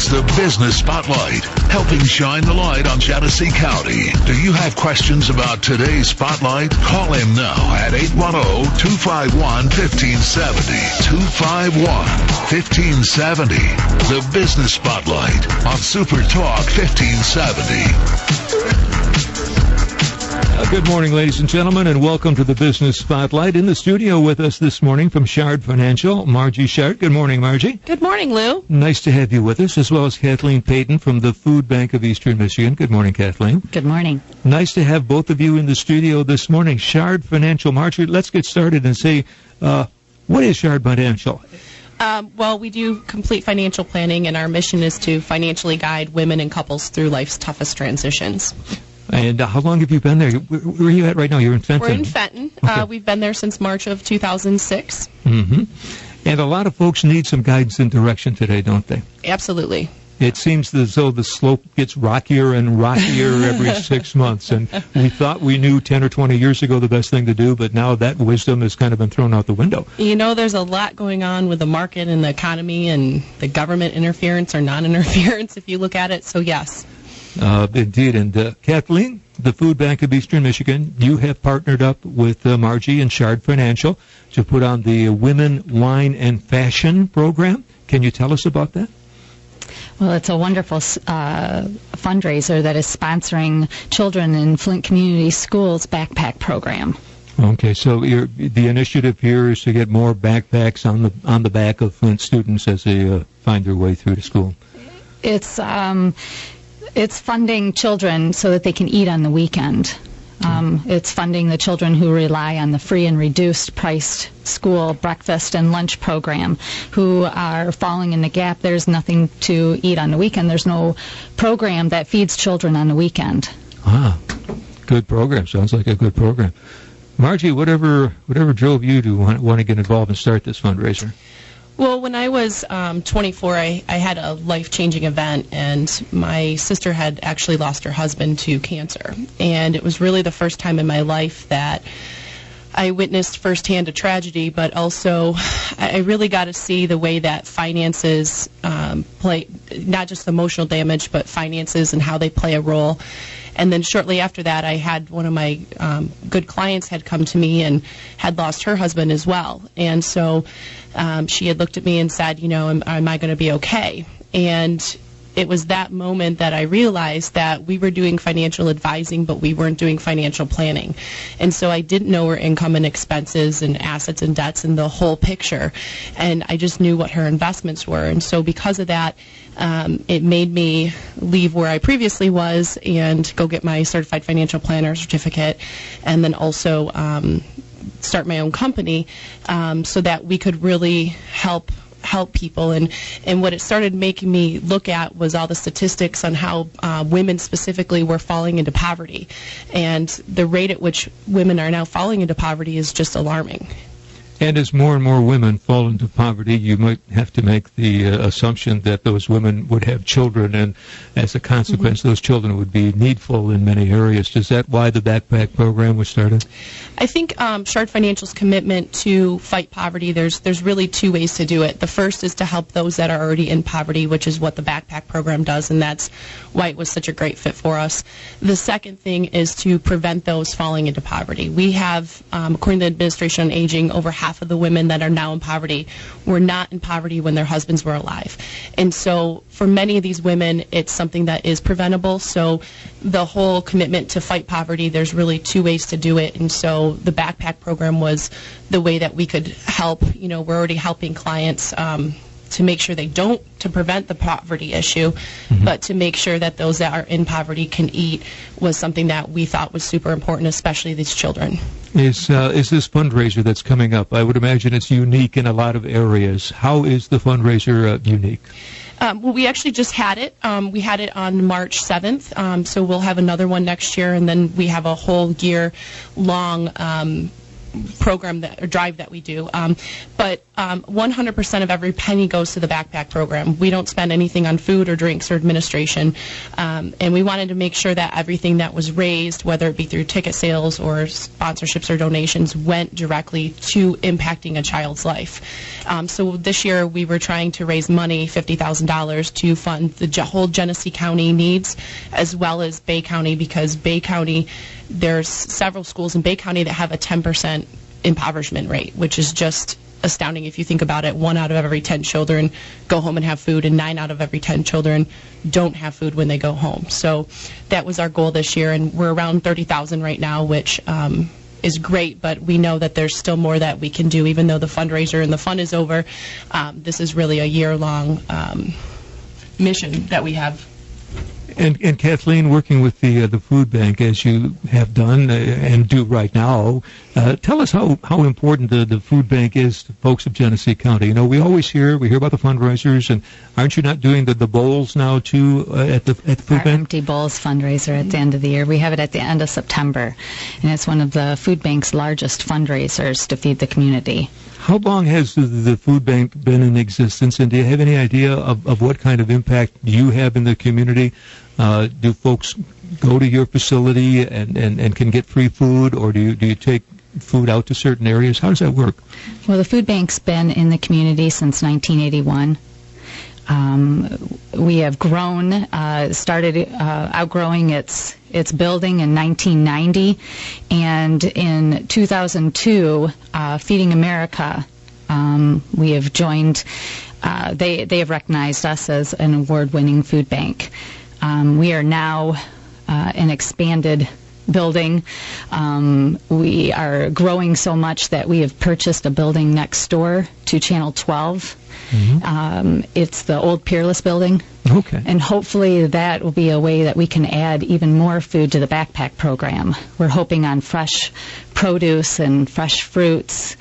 It's the Business Spotlight, helping shine the light on Genesee County. Do you have questions about today's Spotlight? Call him now at 810-251-1570. 251-1570. The Business Spotlight on Super Talk 1570. Good morning, ladies and gentlemen, and welcome to the Business Spotlight. In the studio with us this morning from Shard Financial, Margie Shard. Good morning, Margie. Good morning, Lou. Nice to have you with us, as well as Kathleen Payton from the Food Bank of Eastern Michigan. Good morning, Kathleen. Good morning. Nice to have both of you in the studio this morning. Shard Financial. Margie, let's get started and say, what is Shard Financial? Well, we do complete financial planning, and our mission is to financially guide women and couples through life's toughest transitions. And how long have you been there? Where are you at right now? You're in Fenton? We're in Fenton. Okay. We've been there since March of 2006. Mm-hmm. And a lot of folks need some guidance and direction today, don't they? Absolutely. It seems as though the slope gets rockier and rockier every 6 months. And we thought we knew 10 or 20 years ago the best thing to do, but now that wisdom has kind of been thrown out the window. You know, there's a lot going on with the market and the economy and the government interference or non-interference, if you look at it. So, yes. Indeed. And Kathleen, the Food Bank of Eastern Michigan, you have partnered up with Margie and Shard Financial to put on the Women, Wine, and Fashion program. Can you tell us about that? Well, it's a wonderful fundraiser that is sponsoring children in Flint Community Schools backpack program. Okay, so the initiative here is to get more backpacks on the back of Flint students as they find their way through to school. It's funding children so that they can eat on the weekend. It's funding the children who rely on the free and reduced priced school breakfast and lunch program, who are falling in the gap. There's nothing to eat on the weekend. There's no program that feeds children on the weekend. Ah, good program. Sounds like a good program. Margie, whatever drove you to want to get involved and start this fundraiser? Well, when I was 24, I had a life-changing event, and my sister had actually lost her husband to cancer. And it was really the first time in my life that I witnessed firsthand a tragedy, but also I really got to see the way that finances play, not just emotional damage, but finances and how they play a role. And then shortly after that, I had one of my good clients had come to me and had lost her husband as well. And so she had looked at me and said, you know, am I going to be okay? And it was that moment that I realized that we were doing financial advising, but we weren't doing financial planning. And so I didn't know her income and expenses and assets and debts and the whole picture. And I just knew what her investments were. And so because of that, it made me leave where I previously was and go get my certified financial planner certificate, and then also start my own company so that we could really help people. And what it started making me look at was all the statistics on how women specifically were falling into poverty. And the rate at which women are now falling into poverty is just alarming. And as more and more women fall into poverty, you might have to make the assumption that those women would have children, and as a consequence, those children would be needful in many areas. Is that why the backpack program was started? I think Shard Financial's commitment to fight poverty, there's really two ways to do it. The first is to help those that are already in poverty, which is what the backpack program does, and that's why it was such a great fit for us. The second thing is to prevent those falling into poverty. We have, according to the Administration on Aging, over half of the women that are now in poverty were not in poverty when their husbands were alive. And so for many of these women, it's something that is preventable. So the whole commitment to fight poverty, there's really two ways to do it. And so the backpack program was the way that we could help. You know, we're already helping clients to make sure they don't, to prevent the poverty issue, but to make sure that those that are in poverty can eat was something that we thought was super important, especially these children. Is this fundraiser that's coming up, I would imagine it's unique in a lot of areas. How is the fundraiser unique? Well, we actually just had it. We had it on March 7th, so we'll have another one next year, and then we have a whole year-long program or drive that we do. But 100% of every penny goes to the backpack program. We don't spend anything on food or drinks or administration. And we wanted to make sure that everything that was raised, whether it be through ticket sales or sponsorships or donations, went directly to impacting a child's life. So this year we were trying to raise money, $50,000, to fund the whole Genesee County needs, as well as Bay County, because Bay County, there's several schools in Bay County that have a 10% impoverishment rate, which is just astounding if you think about it. 1 out of every 10 children go home and have food, and 9 out of every 10 children don't have food when they go home. So that was our goal this year, and we're around 30,000 right now, which is great, but we know that there's still more that we can do. Even though the fundraiser and the fund is over, this is really a year-long mission that we have. And Kathleen, working with the food bank, as you have done and do right now, tell us how important the food bank is to folks of Genesee County. You know, we hear about the fundraisers, and aren't you not doing the bowls now too at the food bank? Empty Bowls fundraiser at the end of the year. We have it at the end of September, and it's one of the food bank's largest fundraisers to feed the community. How long has the food bank been in existence, and do you have any idea of what kind of impact you have in the community? Do folks go to your facility and can get free food, or do you take food out to certain areas? How does that work? Well, the food bank's been in the community since 1981. We have grown, started outgrowing its building in 1990, and in 2002, Feeding America, we have joined. They have recognized us as an award-winning food bank. We are now an expanded building. We are growing so much that we have purchased a building next door to Channel 12. Mm-hmm. It's the old Peerless building. Okay. And hopefully that will be a way that we can add even more food to the backpack program. We're hoping on fresh produce and fresh fruits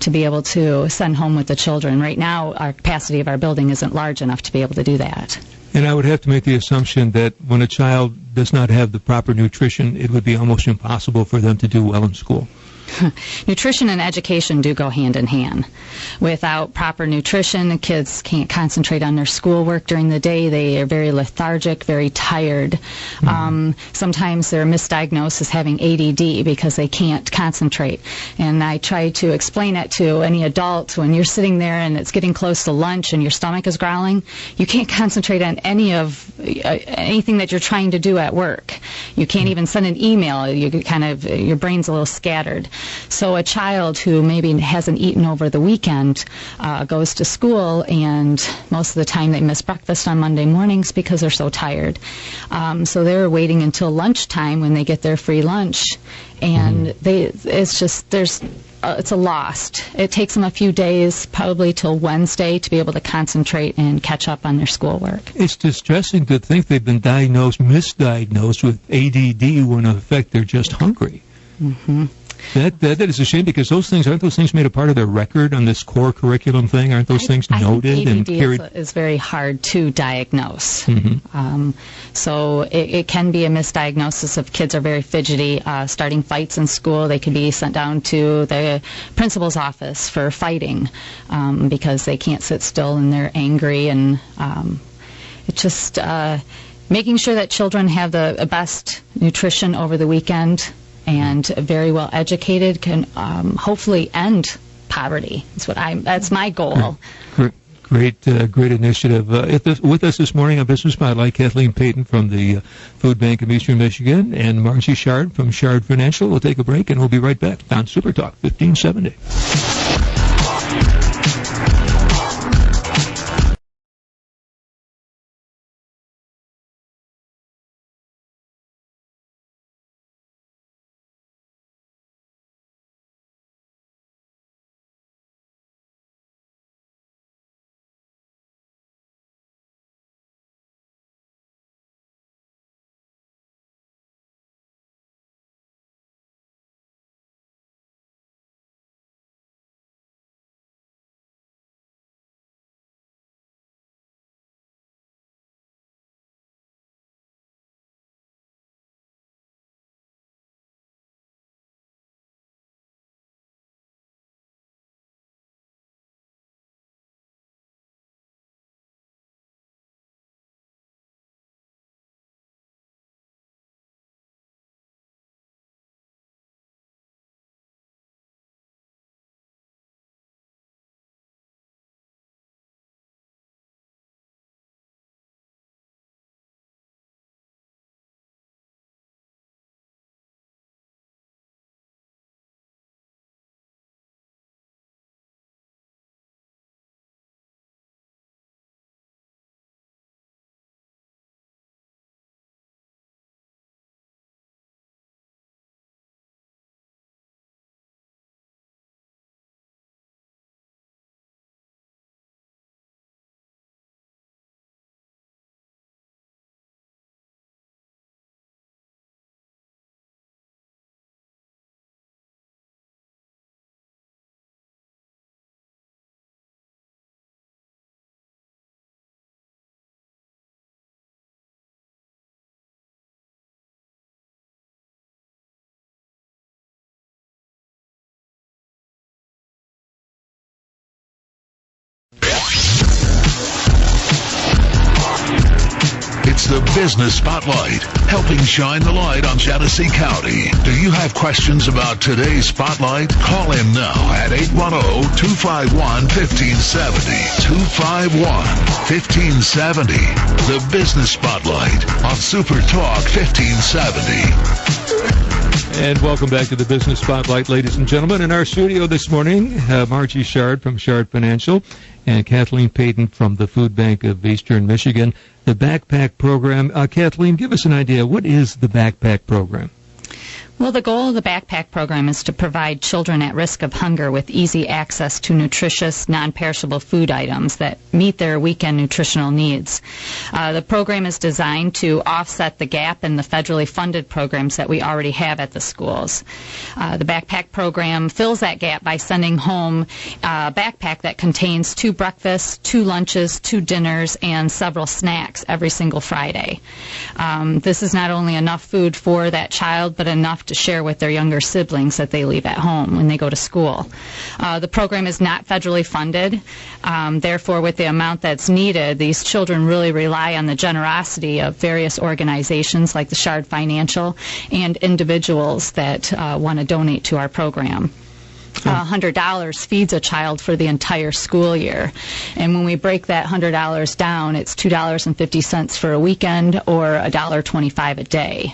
to be able to send home with the children. Right now, our capacity of our building isn't large enough to be able to do that. And I would have to make the assumption that when a child does not have the proper nutrition, it would be almost impossible for them to do well in school. Nutrition and education do go hand in hand. Without proper nutrition, kids can't concentrate on their schoolwork during the day. They are very lethargic, very tired. Mm-hmm. Sometimes they're misdiagnosed as having ADD because they can't concentrate. And I try to explain it to any adult. When you're sitting there and it's getting close to lunch and your stomach is growling, you can't concentrate on anything that you're trying to do at work. You can't even send an email. Your brain's a little scattered. So a child who maybe hasn't eaten over the weekend goes to school, and most of the time they miss breakfast on Monday mornings because they're so tired. So they're waiting until lunchtime when they get their free lunch, and it's a lost. It takes them a few days, probably till Wednesday, to be able to concentrate and catch up on their schoolwork. It's distressing to think they've been misdiagnosed with ADD when in effect they're just hungry. Mm-hmm. That is a shame, because aren't those things made a part of their record on this core curriculum thing? Aren't those things noted? I think ADD is very hard to diagnose. Mm-hmm. So it can be a misdiagnosis if kids are very fidgety, starting fights in school. They can be sent down to the principal's office for fighting because they can't sit still and they're angry. And it's just making sure that children have the best nutrition over the weekend and very well educated can hopefully end poverty. That's my goal. Great initiative. With us this morning on Business Spotlight, Kathleen Payton from the Food Bank of Eastern Michigan and Margie Shard from Shard Financial. We'll take a break and we'll be right back on Super Talk 1570. It's the Business Spotlight, helping shine the light on Genesee County. Do you have questions about today's Spotlight? Call in now at 810-251-1570. 251-1570. The Business Spotlight on Super Talk 1570. And welcome back to the Business Spotlight, ladies and gentlemen. In our studio this morning, Margie Shard from Shard Financial and Kathleen Payton from the Food Bank of Eastern Michigan. The Backpack Program. Kathleen, give us an idea. What is the Backpack Program? Well, the goal of the Backpack Program is to provide children at risk of hunger with easy access to nutritious, non-perishable food items that meet their weekend nutritional needs. The program is designed to offset the gap in the federally funded programs that we already have at the schools. The Backpack Program fills that gap by sending home a backpack that contains 2 breakfasts, 2 lunches, 2 dinners, and several snacks every single Friday. This is not only enough food for that child, but enough to share with their younger siblings that they leave at home when they go to school. The program is not federally funded. Therefore, with the amount that's needed, these children really rely on the generosity of various organizations like the Shard Financial and individuals that want to donate to our program. $100 feeds a child for the entire school year. And when we break that $100 down, it's $2.50 for a weekend or $1.25 a day.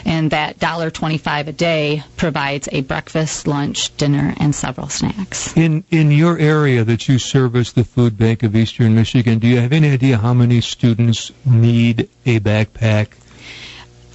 And that $1.25 a day provides a breakfast, lunch, dinner, and several snacks. In your area that you service, the Food Bank of Eastern Michigan, do you have any idea how many students need a backpack?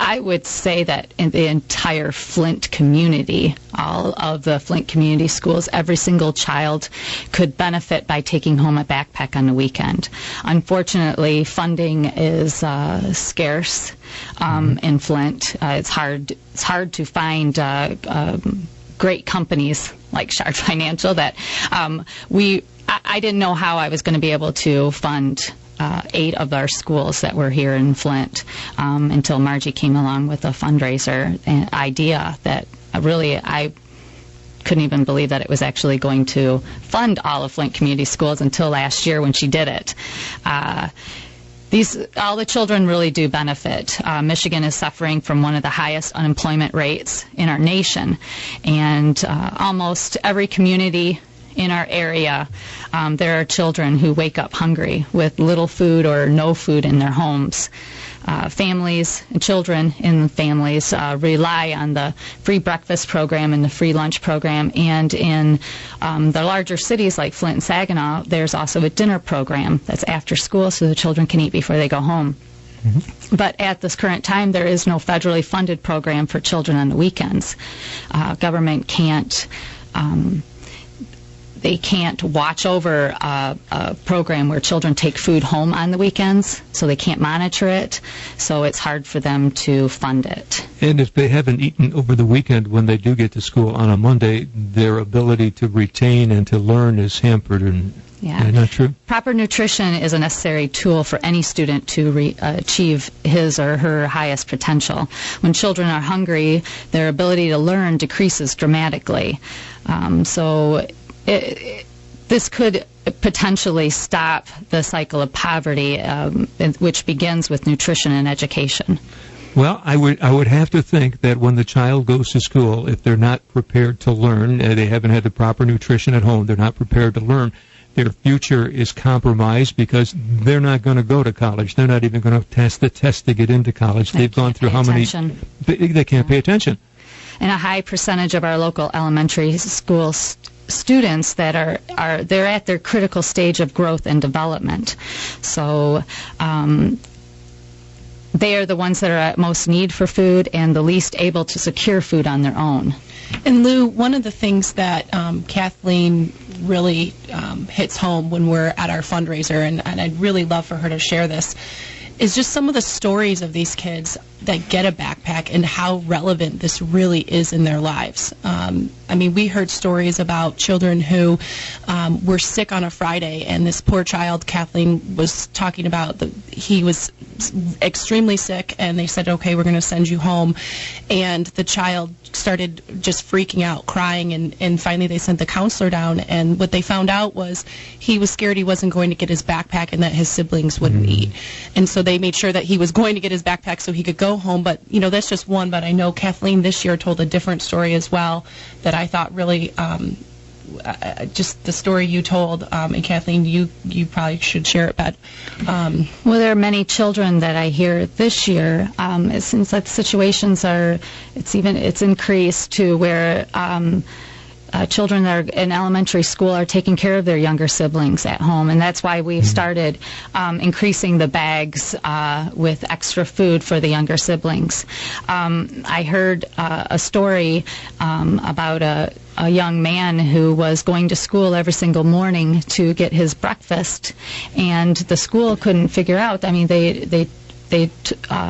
I would say that in the entire Flint community, all of the Flint community schools, every single child could benefit by taking home a backpack on the weekend. Unfortunately, funding is scarce in Flint. It's hard to find great companies like Shard Financial that I didn't know how I was going to be able to fund 8 of our schools that were here in Flint until Margie came along with a fundraiser idea that really I couldn't even believe that it was actually going to fund all of Flint community schools until last year when she did it. All the children really do benefit. Michigan is suffering from one of the highest unemployment rates in our nation, and almost every community in our area, there are children who wake up hungry with little food or no food in their homes. Families and children in families rely on the free breakfast program and the free lunch program, and in the larger cities like Flint and Saginaw, there's also a dinner program that's after school so the children can eat before they go home. Mm-hmm. But at this current time, there is no federally funded program for children on the weekends. Government can't they can't watch over a program where children take food home on the weekends, so they can't monitor it, so it's hard for them to fund it. And if they haven't eaten over the weekend when they do get to school on a Monday, their ability to retain and to learn is hampered. Yeah. Not true? Proper nutrition is a necessary tool for any student to achieve his or her highest potential. When children are hungry, their ability to learn decreases dramatically. This could potentially stop the cycle of poverty, which begins with nutrition and education. Well, I would have to think that when the child goes to school, if they're not prepared to learn, they haven't had the proper nutrition at home, they're not prepared to learn, their future is compromised because they're not going to go to college. They're not even going to test the test to get into college. They've gone through how many... They can't pay attention. And a high percentage of our local elementary school students that they're at their critical stage of growth and development. So they are the ones that are at most need for food and the least able to secure food on their own. And Lou, one of the things that Kathleen really hits home when we're at our fundraiser, and I'd really love for her to share this, is just some of the stories of these kids that get a backpack and how relevant this really is in their lives. we heard stories about children who were sick on a Friday, and this poor child, Kathleen, was talking about he was extremely sick, and they said, okay, we're going to send you home. And the child started just freaking out, crying, and finally they sent the counselor down, and what they found out was he was scared he wasn't going to get his backpack and that his siblings wouldn't eat. And so they made sure that he was going to get his backpack so he could go home. But, that's just one. But I know Kathleen this year told a different story as well that I thought really, just the story you told, and Kathleen, you probably should share it, but... Well, there are many children that I hear this year, since that situations it's increased to where children that are in elementary school are taking care of their younger siblings at home, and that's why we've started increasing the bags with extra food for the younger siblings. I heard a story about a young man who was going to school every single morning to get his breakfast, and the school couldn't figure out. They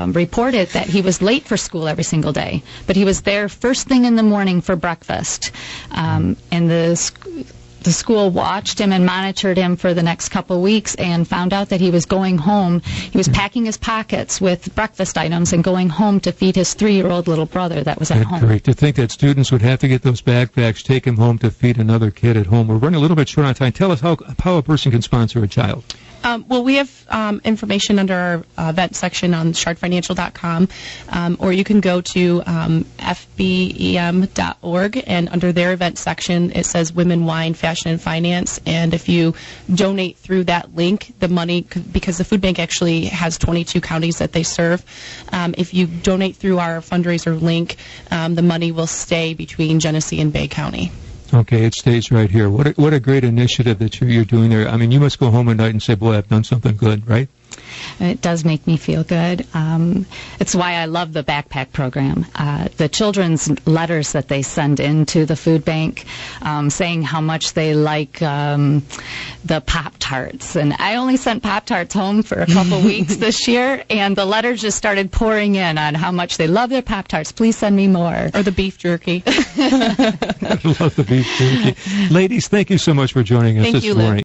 reported that he was late for school every single day, but he was there first thing in the morning for breakfast. And the school watched him and monitored him for the next couple of weeks and found out that he was going home. He was packing his pockets with breakfast items and going home to feed his 3-year-old little brother that was at home. Great. To think that students would have to get those backpacks, take him home to feed another kid at home. We're running a little bit short on time. Tell us how a person can sponsor a child. Well, we have information under our event section on shardfinancial.com, or you can go to fbem.org, and under their event section it says Women, Wine, Fashion, and Finance, and if you donate through that link, the money, because the food bank actually has 22 counties that they serve, if you donate through our fundraiser link, the money will stay between Genesee and Bay County. Okay, it stays right here. What a great initiative that you're doing there. You must go home at night and say, boy, I've done something good, right? It does make me feel good. It's why I love the backpack program. The children's letters that they send into the food bank saying how much they like the Pop-Tarts. And I only sent Pop-Tarts home for a couple weeks this year, and the letters just started pouring in on how much they love their Pop-Tarts. Please send me more. Or the beef jerky. I love the beef jerky. Ladies, thank you so much for joining us this morning.